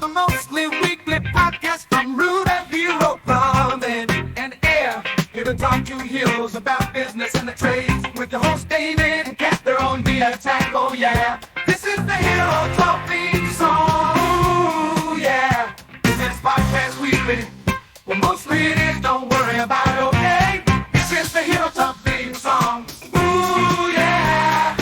The mostly weekly podcast from Root and Hero Plumbing and Air. Here to talk to heroes about business and the trades. With your host David and Kat, they're on the attack, oh yeah. This is the Hero Talk theme song, ooh yeah. This is Podcast Weekly. Well, mostly it is, don't worry about it, okay? This is the Hero Talk theme song, ooh yeah.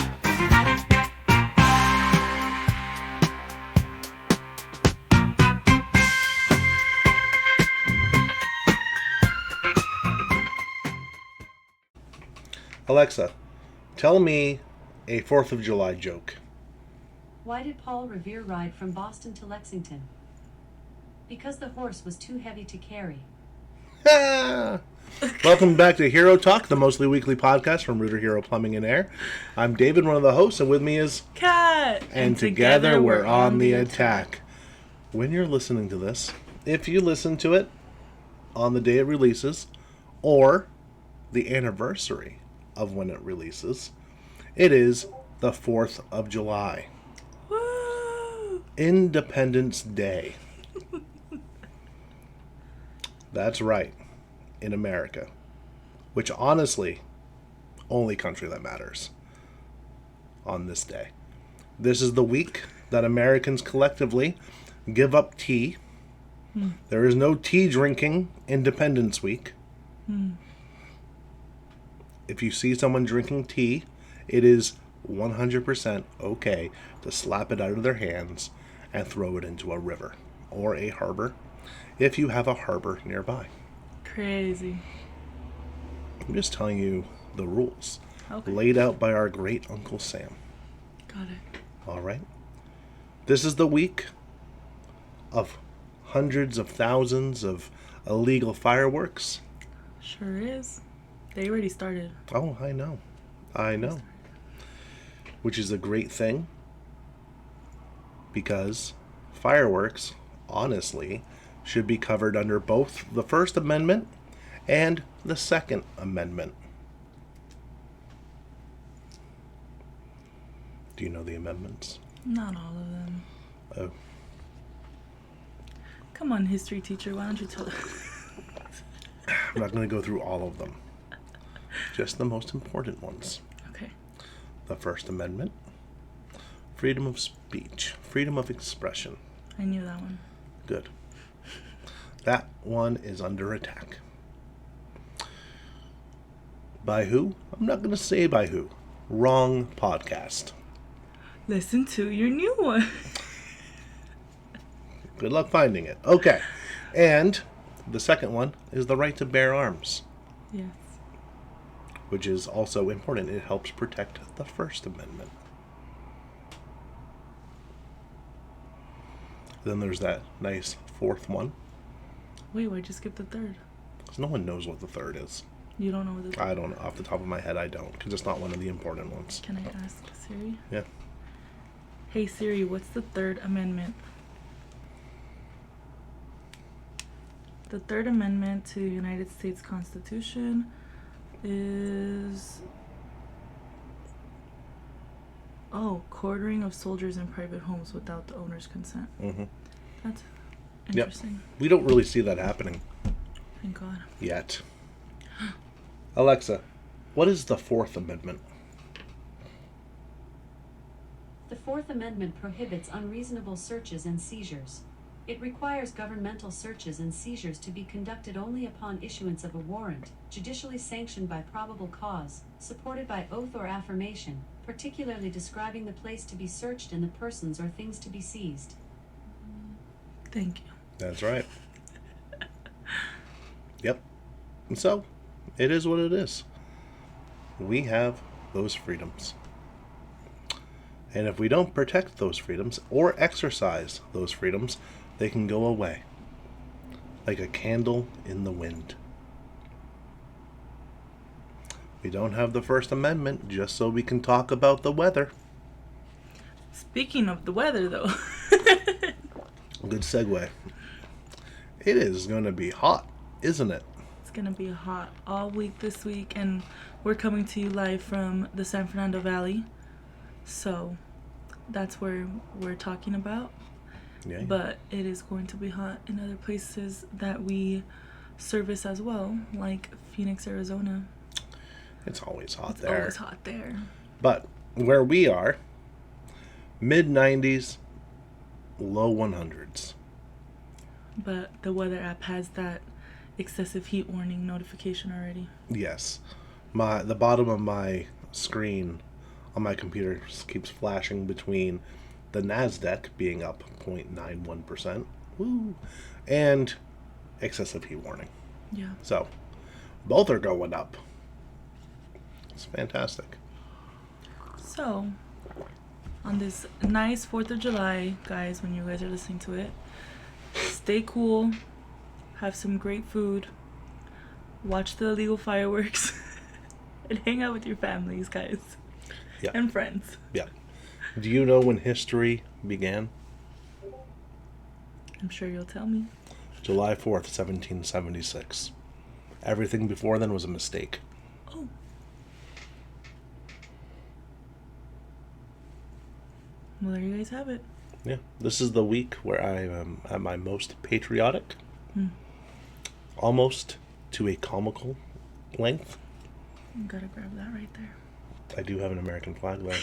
Alexa, tell me a 4th of July joke. Why did Paul Revere ride from Boston to Lexington? Because the horse was too heavy to carry. Welcome back to Hero Talk, the mostly weekly podcast from Rooter Hero Plumbing and Air. I'm David, one of the hosts, and with me is Kat. And together we're on the attack. When you're listening to this, if you listen to it on the day it releases, or the anniversary of when it releases, it is the 4th of July. Woo! Independence Day. That's right. In America. Which honestly, only country that matters on this day. This is the week that Americans collectively give up tea. There is no tea drinking Independence Week. If you see someone drinking tea, it is 100% okay to slap it out of their hands and throw it into a river or a harbor if you have a harbor nearby. Crazy. I'm just telling you the rules Okay. laid out by our great Uncle Sam. Got it. All right? This is the week of hundreds of thousands of illegal fireworks. Sure is. They already started. Oh, I know. Which is a great thing because fireworks, honestly, should be covered under both the First Amendment and the Second Amendment. Do you know the amendments? Not all of them. Oh. Come on, history teacher. Why don't you tell us? I'm not going to go through all of them. Just the most important ones. Okay. The First Amendment, freedom of speech, freedom of expression. I knew that one. Good. That one is under attack. By who? I'm not going to say by who. Wrong podcast. Listen to your new one. Good luck finding it. Okay. And the second one is the right to bear arms, Yes. which is also important. It helps protect the First Amendment. Then there's that nice fourth one. Wait, why'd you skip the third? Because no one knows what the third is. You don't know what the third I don't know. Off the top of my head, I don't. Because it's not one of the important ones. Can I ask Siri? Yeah. Hey Siri, what's the Third Amendment? The Third Amendment to the United States Constitution is... quartering of soldiers in private homes without the owner's consent. Mm-hmm. That's Yep. interesting. We don't really see that happening Thank God. yet. Alexa, what is the Fourth Amendment? The Fourth Amendment prohibits unreasonable searches and seizures. It requires governmental searches and seizures to be conducted only upon issuance of a warrant, judicially sanctioned by probable cause, supported by oath or affirmation, particularly describing the place to be searched and the persons or things to be seized. Thank you. That's right. Yep. And so, it is what it is. We have those freedoms. And if we don't protect those freedoms or exercise those freedoms, they can go away. Like a candle in the wind. We don't have the First Amendment just so we can talk about the weather. Speaking of the weather, though. Good segue. It is going to be hot, isn't it? It's going to be hot all week this week, and we're coming to you live from the San Fernando Valley. So that's where we're talking about. Yeah. But it is going to be hot in other places that we service as well, like Phoenix, Arizona. It's always hot It's there. always hot there. But where we are, mid 90s, low 100s. But the weather app has that excessive heat warning notification already. Yes. The bottom of my screen on my computer keeps flashing between the NASDAQ being up 0.91%, woo, and excessive heat warning. Yeah. So, both are going up. It's fantastic. So, on this nice 4th of July, guys, when you guys are listening to it, stay cool, have some great food, watch the illegal fireworks, and hang out with your families, guys. Yeah. And friends. Yeah. Do you know when history began? I'm sure you'll tell me. July 4th, 1776. Everything before then was a mistake. Oh. Well, there you guys have it. Yeah. This is the week where I am at my most patriotic. Almost to a comical length. You gotta grab that right there. I do have an American flag there.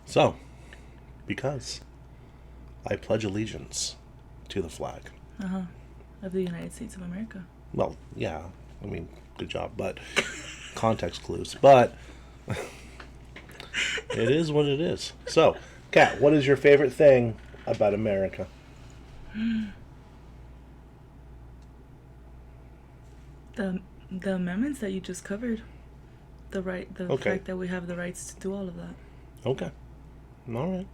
So, because I pledge allegiance to the flag. Of the United States of America. Well, yeah, I mean, good job, but context clues. But it is what it is. So, Kat, what is your favorite thing about America? The amendments that you just covered. The Okay. fact that we have the rights to do all of that. Okay. All right.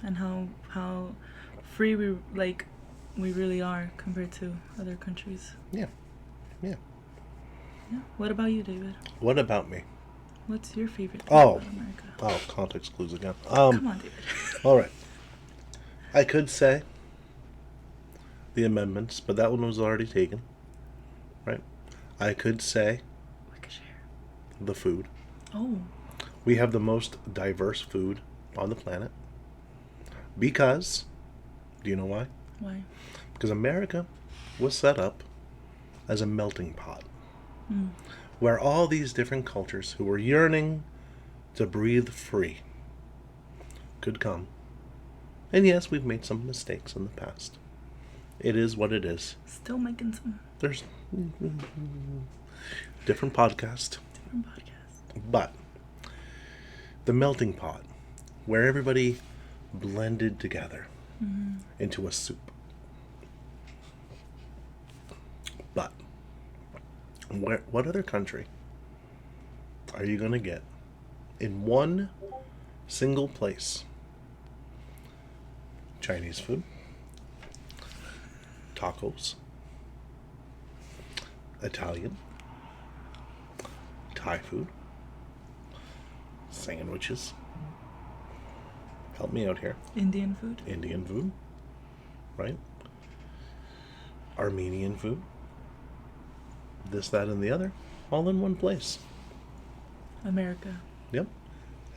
And how free we really are compared to other countries. Yeah. Yeah. Yeah. What about you, David? What about me? What's your favorite thing Oh. about America? Oh, context clues again. Come on, David. All right. I could say the amendments, but that one was already taken. Right? I could say the food. Oh. We have the most diverse food on the planet. Because, do you know why? Why? Because America was set up as a melting pot. Where all these different cultures who were yearning to breathe free could come. And yes, we've made some mistakes in the past. It is what it is. Still making some There's different podcast. different podcasts. But the melting pot, where everybody blended together into a soup. But what other country are you going to get in one single place? Chinese food, tacos, Italian, Thai food, sandwiches. Help me out here. Indian food. Indian food, right? Armenian food. This, that, and the other, all in one place. America. Yep.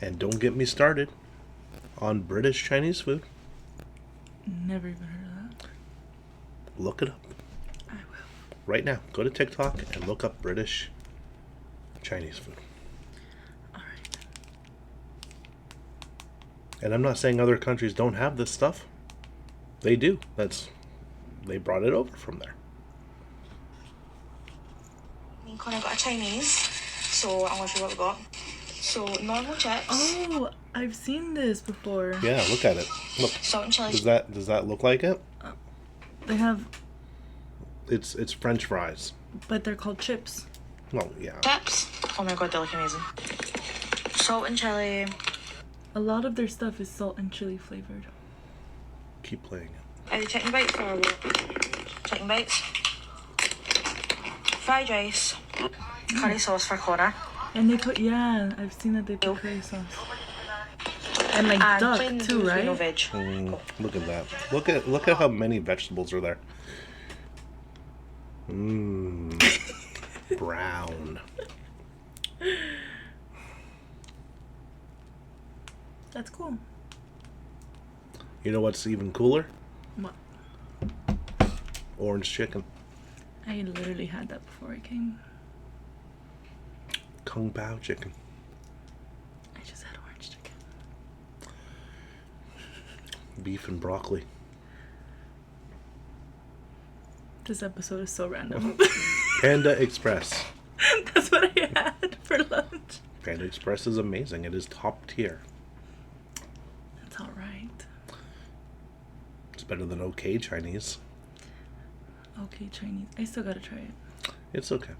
And don't get me started on British Chinese food. Never even heard of that. Look it up I will. right now. Go to TikTok and look up British Chinese food. All right. And I'm not saying other countries don't have this stuff. They do. They brought it over from there. Connor got a Chinese, so I'm gonna show you what we got. So normal chips, Oh, I've seen this before. Yeah, look at it. Look. salt and chili. Does that look like it? They have, It's French fries. but they're called chips. Well, yeah. Chips. Oh my god, they look amazing. Salt and chili. A lot of their stuff is salt and chili flavored. Keep playing it. Are they chicken bites or what? Chicken bites. Fried rice. Curry sauce for Connor. And they put, I've seen that they put curry sauce. And like And duck plain too, beef with right? no veg. Look at that. Look at how many vegetables are there. Brown. That's cool. You know what's even cooler? What? Orange chicken. I literally had that before I came. Kung Pao chicken. I just had orange chicken. Beef and broccoli. This episode is so random. Panda Express. That's what I had for lunch. Panda Express is amazing. It is top tier. It's alright. It's better than OK Chinese. Okay, Chinese. I still gotta try it. It's okay.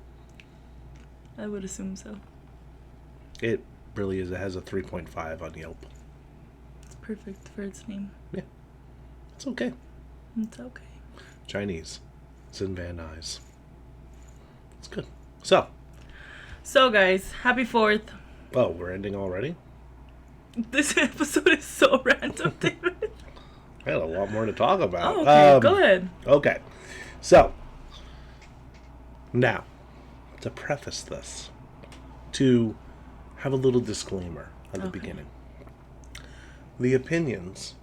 I would assume so. It really is. It has a 3.5 on Yelp. It's perfect for its name. Yeah. It's okay. It's okay. Chinese. It's in Van Nuys. It's good. So, guys, happy 4th. oh, we're ending already? This episode is so random, David. I had a lot more to talk about. Oh, okay. Go ahead. Okay. So, now, to preface this, to have a little disclaimer at the beginning. The opinions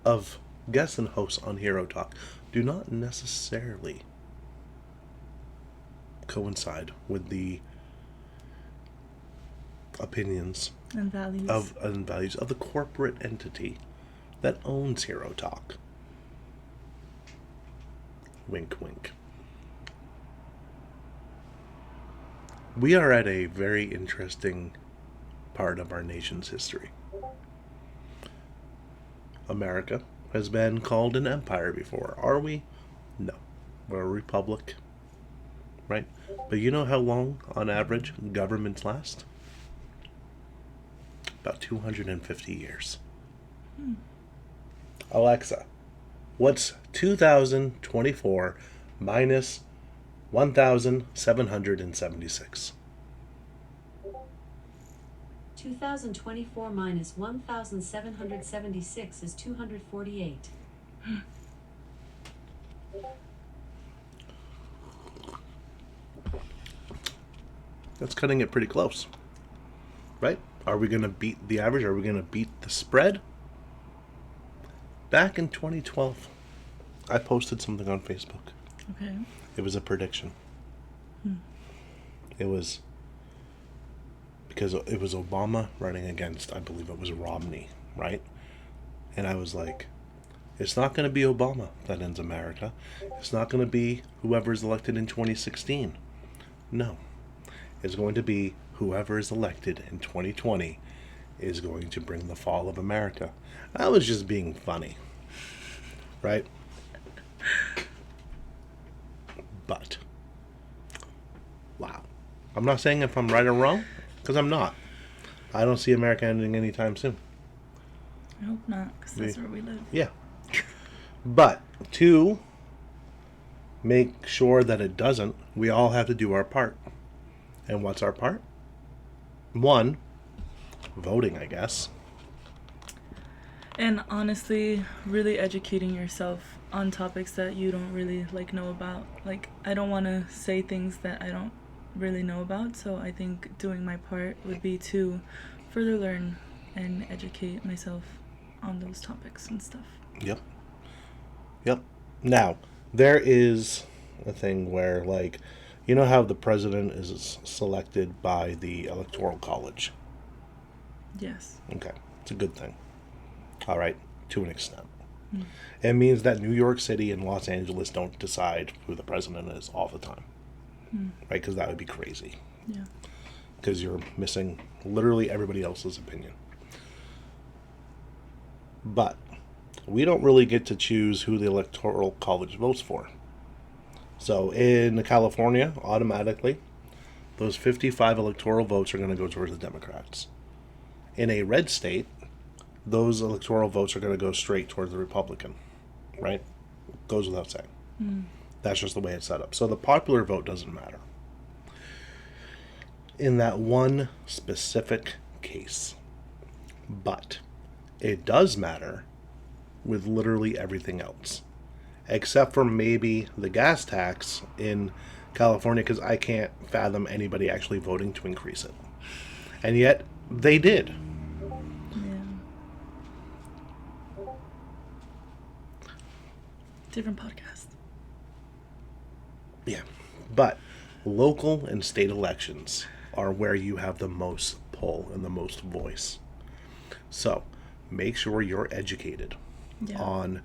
of guests and hosts on HeroTalk do not necessarily coincide with the opinions And values. and values of the corporate entity that owns HeroTalk. Wink, wink. We are at a very interesting part of our nation's history. America has been called an empire before. Are we? No. We're a republic. Right? But you know how long, on average, governments last? About 250 years. Alexa, what's 2024 minus 1,776? 2024 minus 1,776 is 248. That's cutting it pretty close. Right? Are we going to beat the average? Are we going to beat the spread? Back in 2012, I posted something on Facebook. Okay. It was a prediction. It was because it was Obama running against, I believe it was Romney, right? And I was like, it's not going to be Obama that ends America. It's not going to be whoever is elected in 2016. No. It's going to be whoever is elected in 2020 is going to bring the fall of America. I was just being funny, right? But, wow. I'm not saying if I'm right or wrong, because I'm not. I don't see America ending anytime soon. I hope not, because that's where we live. Yeah. But, to make sure that it doesn't, we all have to do our part. And what's our part? 1, voting, I guess. And honestly, really educating yourself on topics that you don't really know about. I don't want to say things that I don't really know about, so I think doing my part would be to further learn and educate myself on those topics and stuff. Yep. Now, there is a thing where, you know how the president is selected by the Electoral College? Yes. Okay. It's a good thing. All right. To an extent. It means that New York City and Los Angeles don't decide who the president is all the time. Right? Because that would be crazy. Yeah. Because you're missing literally everybody else's opinion. But we don't really get to choose who the Electoral College votes for. So in California, automatically, those 55 electoral votes are going to go towards the Democrats. In a red state, those electoral votes are going to go straight towards the Republican. Right? Goes without saying. That's just the way it's set up. So the popular vote doesn't matter. In that one specific case. But it does matter with literally everything else. Except for maybe the gas tax in California, because I can't fathom anybody actually voting to increase it. And yet, they did. Yeah. Different podcast. Yeah. But local and state elections are where you have the most pull and the most voice. So make sure you're educated on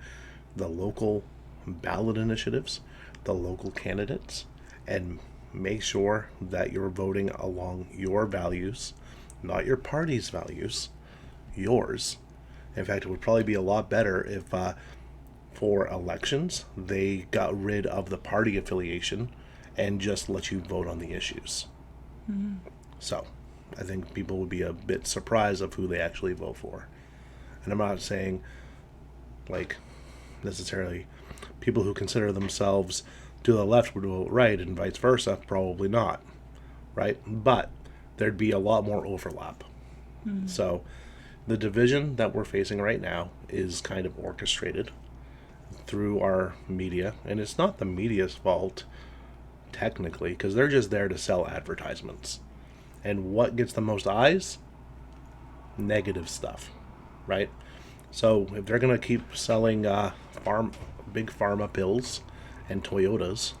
the local ballot initiatives, the local candidates, and make sure that you're voting along your values, not your party's values, yours. In fact, it would probably be a lot better if for elections they got rid of the party affiliation and just let you vote on the issues. So I think people would be a bit surprised of who they actually vote for. And I'm not saying, like, necessarily people who consider themselves to the left would vote right and vice versa. Probably not, right? But there'd be a lot more overlap. So the division that we're facing right now is kind of orchestrated through our media. And it's not the media's fault, technically, because they're just there to sell advertisements. And what gets the most eyes? Negative stuff, right? So if they're going to keep selling big pharma pills and Toyotas,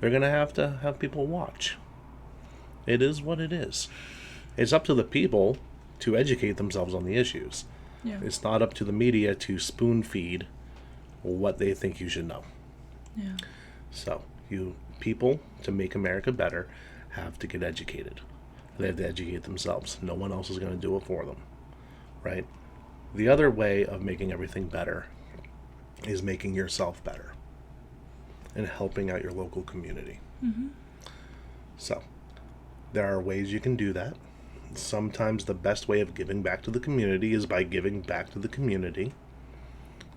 they're going to have people watch. It is what it is. It's up to the people to educate themselves on the issues. Yeah. It's not up to the media to spoon feed what they think you should know. Yeah. So you people, to make America better, have to get educated. They have to educate themselves. No one else is going to do it for them, right? The other way of making everything better is making yourself better and helping out your local community. So there are ways you can do that. Sometimes the best way of giving back to the community is by giving back to the community,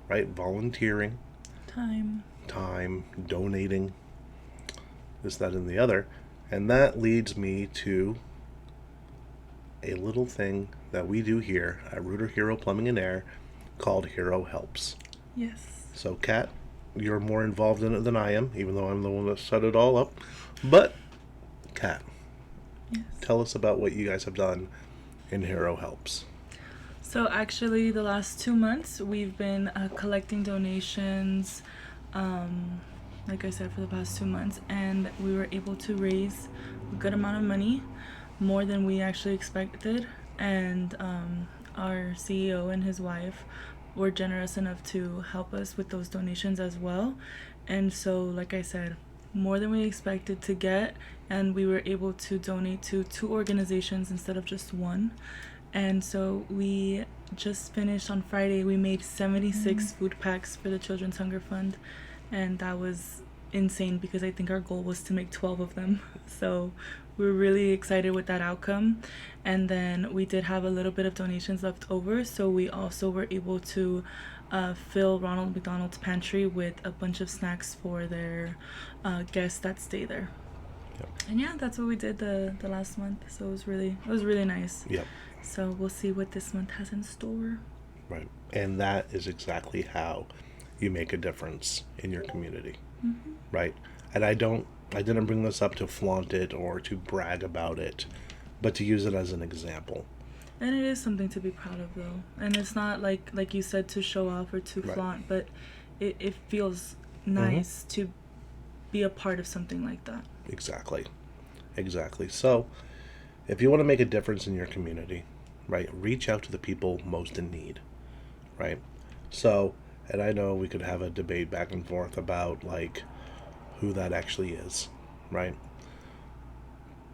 right? Volunteering, time, donating, this, that, and the other. And that leads me to a little thing that we do here at Rooter Hero Plumbing and Air called Hero Helps. Yes. So, Kat, you're more involved in it than I am, even though I'm the one that set it all up. But, Kat, tell us about what you guys have done in Hero Helps. So actually, the last 2 months, we've been collecting donations, like I said, for the past 2 months, and we were able to raise a good amount of money, more than we actually expected. And our CEO and his wife were generous enough to help us with those donations as well. And so, like I said, more than we expected to get, and we were able to donate to 2 organizations instead of just one. And so we just finished on Friday. We made 76 food packs for the Children's Hunger Fund, and that was insane because I think our goal was to make 12 of them. So we were really excited with that outcome. And then we did have a little bit of donations left over, so we also were able to fill Ronald McDonald's pantry with a bunch of snacks for their guests that stay there. Yep. And yeah, that's what we did the last month. So it was really nice. Yep. So we'll see what this month has in store. Right. And that is exactly how you make a difference in your community. Right. And I didn't bring this up to flaunt it or to brag about it, but to use it as an example. And it is something to be proud of, though. And it's not like you said, to show off or to flaunt, but it feels nice to be a part of something like that. Exactly. So if you want to make a difference in your community, right, reach out to the people most in need, right? So, and I know we could have a debate back and forth about, like, who that actually is, right?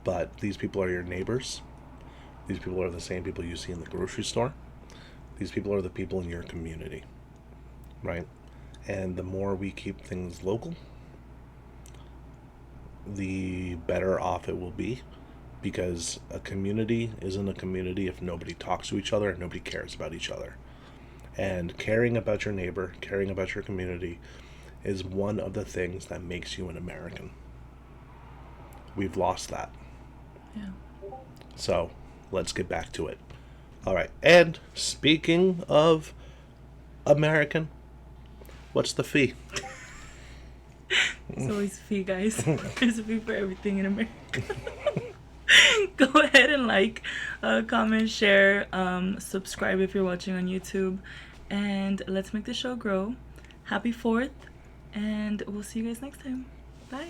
But these people are your neighbors. These people are the same people you see in the grocery store. These people are the people in your community, right? And the more we keep things local, the better off it will be, because a community isn't a community if nobody talks to each other and nobody cares about each other. And caring about your neighbor, caring about your community is one of the things that makes you an American. We've lost that. Yeah. So let's get back to it. All right. And speaking of American, what's the fee? It's always a fee, guys. There's a fee for everything in America. Go ahead and like, comment, share, subscribe if you're watching on YouTube, and let's make the show grow. Happy 4th, and we'll see you guys next time. Bye.